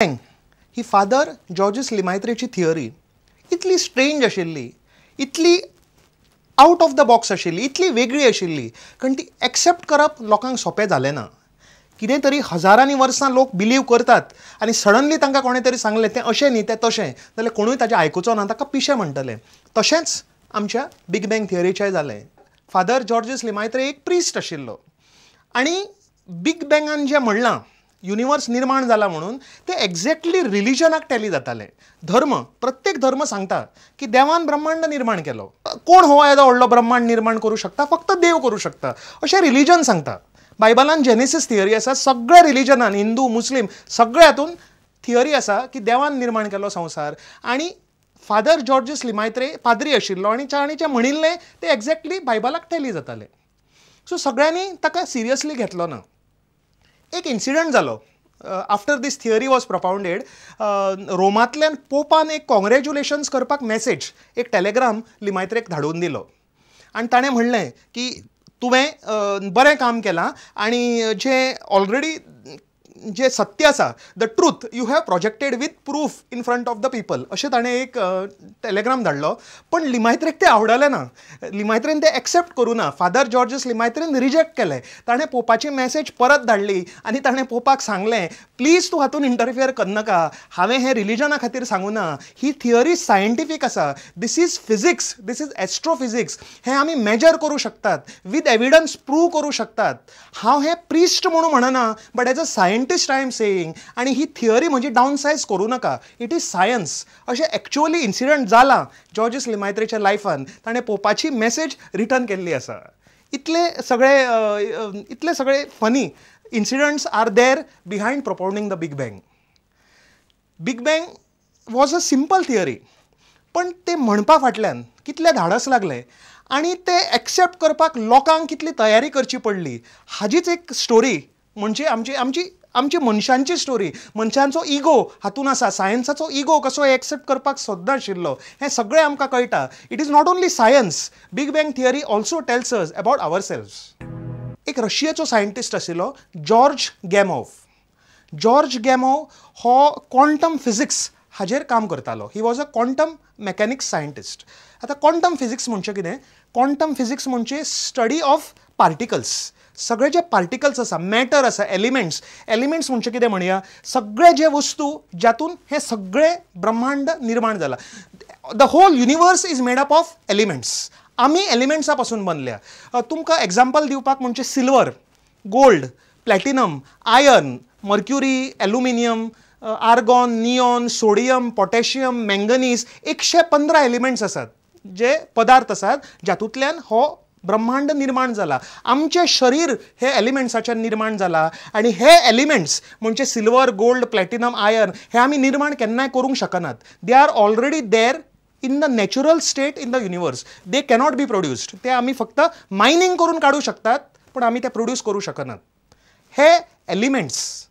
ही father George's लिमायत्रेची theory इतली strange आशिल्ली, इतली out of the box आशिल्ली, इतली वेगळी आशिल्ली कारण ती एक्सेप्ट करप लोकांक सोंपें जालें ना. कितें तरी हजारांनी वर्सां लोक बिलीव करतात आनी सडनली तांकां कोणें तरी सांगलें तें अशें न्ही तें तशें जाल्यार कोणूय ताचें आयकुचो ना, ताका पिशें म्हणटले. तशेंच आमच्या बिग बँग थियरीचें जालें. फादर जॉर्जिस लिमायत्रे एक प्रिस्ट आशिल्लो आनी बिग बँगान जें म्हणलां युनिवर्स निर्माण जाला म्हणून ते एक्झॅक्टली रिलिजनाक टॅली जातालें. धर्म, प्रत्येक धर्म सांगता की देवान ब्रह्मांड निर्माण केलो. कोण हो येदो व्हडलो ब्रह्मांड निर्माण करूं शकता? फक्त देव करूं शकता अशें रिलिजन सांगता. बायबलान जेनेसीस थियरी आसा, सगळ्या रिलिजनान हिंदू मुस्लीम सगळ्या हातून थियरी आसा की देवान निर्माण केलो संवसार. आनी फादर जॉर्जिस लिमायत्रे पाद्री आशिल्लो आनी जें म्हणिल्लें तें एक्झॅक्टली बायबलाक टॅली जातालें. सो सगळ्यांनी ताका सिरियसली घेतलो ना. एक इन्सिडंट जालो after this theory was propounded. रोमांतल्यान पोपान एक कॉंग्रॅच्युलेशन्स करपाक मॅसेज, एक टॅलिग्राम लिमायत्रेक धाडून दिलो आनी ताणें म्हणलें की तुवें बरें काम केलां आनी जें ऑलरेडी जें सत्य आसा, the truth you have projected with proof in front of the people, अशें ताणें एक टॅलिग्राम धाडलो. पण लिमायत्रेक तें आवडलें ना. लिमायत्रेन तें एक्सेप्ट करूं ना. फादर जॉर्जिस लिमायत्रेन रिजेक्ट केलें. ताणें पोपाची मॅसेज परत धाडली आनी ताणें पोपाक सांगलें प्लीज तूं हातून इंटरफियर करनाका, हांवें हें रिलिजना खातीर सांगूं ना. ही थियरी सायंटिफीक आसा. This is physics, this is astrophysics. हें आमी मेजर करूं शकतात, वीथ एविडन्स प्रूव करूं शकतात. हांव हें प्रिस्ट म्हणून म्हणना, but as a scientist I am saying. आनी ही थियरी म्हजी डावन सायज करूं नाका. It is science. अशें एक्चुअली इन्सिडंट जाला जॉर्जिस लिमायत्रेच्या लायफान. ताणें पोपाची मॅसेज रिटर्न केल्ली आसा. इतले सगळे funny incidents are there behind propounding the Big Bang. Big Bang was a simple theory. पण ते म्हणपा फाटल्यान कितलें धाडस लागलें आनी ते एक्सेप्ट करपाक लोकांक कितली तयारी करची पडली हाजीच एक स्टोरी. म्हणजे आमची मनशांची स्टोरी. मनशांचो इगो हातून आसा. सायन्साचो इगो कसो एक्सेप्ट करपाक सोदना आशिल्लो हें सगळें आमकां कळटा. It is not only science. Big bang theory also tells us about ourselves. एक रशियाचो सायंटिस्ट आशिल्लो जॉर्ज गॅमोव. जॉर्ज गॅमोव हो क्वांटम फिजिक्स हाजेर काम करतालो. He was a quantum mechanics scientist. आतां क्वांटम फिजिक्स म्हणजे कितें? क्वांटम फिजिक्स म्हणजे स्टडी ऑफ पार्टिकल्स. सगळे जे पार्टिकल्स आसा, मॅटर आसा, एलिमेंट्स म्हणजे कितें म्हणया, सगळे जे वस्तू जातून हे सगळे ब्रह्मांड निर्माण जाला. The whole universe is made up of elements. आमी एलिमेंट्सा पासून बनल्या. तुमकां एग्जाम्पल दिवपाक म्हणजे silver, gold, platinum, iron, mercury, aluminium, argon, neon, sodium, potassium, manganese, 115 elements आसात, जे पदार्थ आसात जातूंतल्यान हो ब्रह्मांड निर्माण जाला. आमचें शरीर हे एलिमेंट्साच्यान निर्माण जाला आनी हे एलिमेंट्स म्हणजे सिल्वर, गोल्ड, प्लॅटिनम, आयर्न हे आमी निर्माण केन्नाय करूंक शकनात. They are already there in the natural state in the universe. They cannot be produced. ते आमी फक्त मायनिंग करून काडूं शकतात, पण आमी ते प्रोड्यूस करूं शकनात. हे एलिमेंट्स.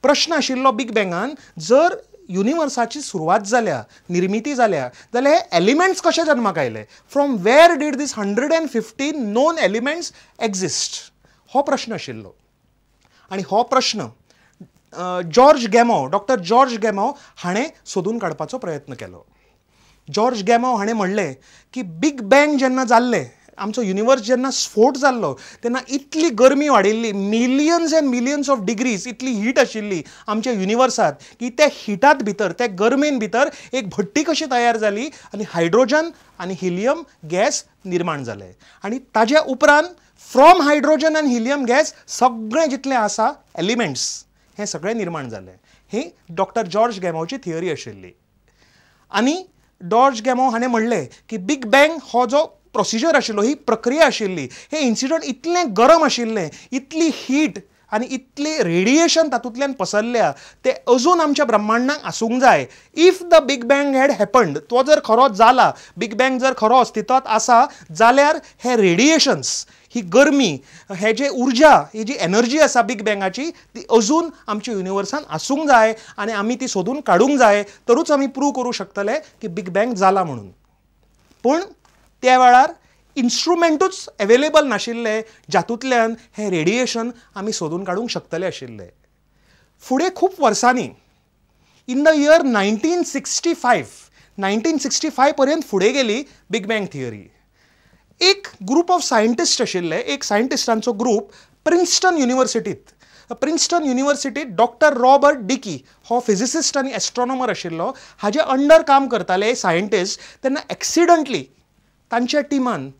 प्रश्न आशिल्लो बिग बँगान, जर युनिवर्साची सुरवात जाल्या, निर्मिती जाल्या, जाल्यार हे एलिमेंट्स कशे जन्माक आयले? From where did this 115 known elements exist? हो प्रश्न आशिल्लो. आनी हो प्रश्न डॉक्टर जॉर्ज गॅमोव हाणें सोदून काडपाचो प्रयत्न केलो. जॉर्ज गॅमोव हाणें म्हणलें की बिग बँग जेन्ना जाल्लें, आमचो युनिवर्स जेन्ना स्फोट जाल्लो तेन्ना इतली गरमी वाडिल्ली, millions end millions of degrees Italy heat आशिल्ली आमच्या युनिवर्सांत की त्या हिटांत भितर, त्या गरमेन भितर एक भट्टी कशी तयार जाली आनी हायड्रोजन आनी हिलियम गॅस निर्माण जाले. आनी ताज्या उपरांत फ्रॉम हायड्रोजन आनी हिलियम गॅस सगळें जितलें आसा एलिमेंट्स हें सगळें निर्माण जालें. ही डॉक्टर जॉर्ज गॅमोवची थियरी आशिल्ली. आनी जॉर्ज गॅमोव हाणें म्हणलें की बिग बँग हो जो प्रोसिजर आशिल्लो, ही प्रक्रिया आशिल्ली, हे इन्सिडंट इतलें गरम आशिल्लें, इतली हीट आनी इतलें रेडिएशन तातूंतल्यान पसरल्या, ते अजून आमच्या ब्रह्मांडाक आसूंक जाय. If the big bang had happened, तो जर खरो जाला, बिग बँग जर खरो अस्तित्वांत आसा जाल्यार हे रेडिएशन्स, ही गरमी, हे जे उर्जा, ही जी एनर्जी आसा बिग बँगाची, ती अजून आमच्या युनिवर्सान आसूंक जाय आनी आमी ती सोदून काडूंक जाय, तरूच आमी प्रूव करूं शकतले की बिग बँग जाला म्हणून. पूण त्या वेळार इन्स्ट्रुमेंटूच अवेलेबल नाशिल्ले जातूंतल्यान हें रेडिएशन आमी सोदून काडूंक शकतले आशिल्ले. फुडें खूब वर्सांनी इन द इयर 1965 पर्यंत फुडें गेली बिग बँग थियरी. एक ग्रूप ऑफ सायंटिस्ट आशिल्ले, एक सायंटिस्टांचो ग्रूप प्रिन्स्टन युनिवर्सिटीत डॉक्टर रॉबर्ट डिकी हो फिजिसिस्ट आनी एस्ट्रॉनॉमर आशिल्लो, हाजे अंडर काम करताले सायंटिस्ट. तेन्ना एक्सिडंटली तांच्या टिमान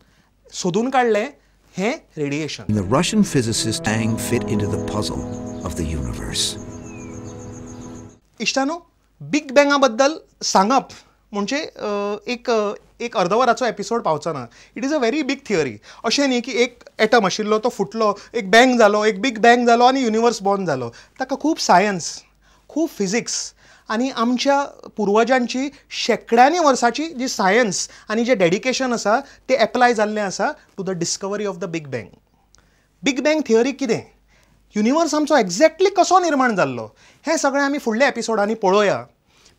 सोदून काडलें हें radiation. The Russian physicist Bang fit into the puzzle of the universe. इश्टानो, बिग बँगा बद्दल सांगप म्हणजे एक अर्दवराचो एपिसोड पावचो ना. It is a very big theory. अशें न्ही की एक एटम आशिल्लो तो फुटलो, एक बँग जालो, एक बिग बँग जालो आनी युनिवर्स बॉर्न जालो. ताका खूब सायन्स, खूब फिजिक्स आनी आमच्या पुर्वजांची शेकड्यांनी वर्सांची जी सायन्स आनी जे डेडिकेशन आसा तें एप्लाय जाल्लें आसा to the discovery of the big bang. Big bang theory कितें, युनिवर्स आमचो एक्झॅक्टली कसो निर्माण जाल्लो हें सगळें आमी फुडल्या एपिसोडांनी पळोवया.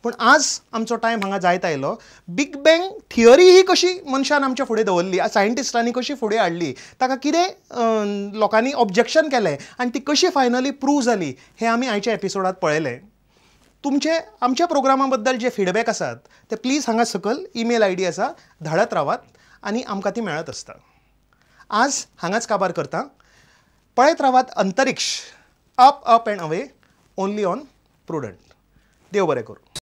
पूण आज आमचो टायम हांगा जायत आयलो. बिग बँग थियरी ही कशी मनशान आमच्या फुडें दवरली, सायंटिस्टांनी कशी फुडें हाडली, ताका कितें लोकांनी ऑब्जेक्शन केलें आनी ती कशी फायनली प्रूव जाली हें आमी आयच्या एपिसोडांत पळयलें. तुमचे आमच्या प्रोग्रामा बद्दल जे फीडबॅक आसात ते प्लीज हांगा सकयल ईमेल आयडी आसा, धाडत रावात आनी आमकां ती मेळत आसता. आज हांगाच काबार करता. पळयत रावात अंतरिक्ष, up and away, only on prudent. देव बरें करूं.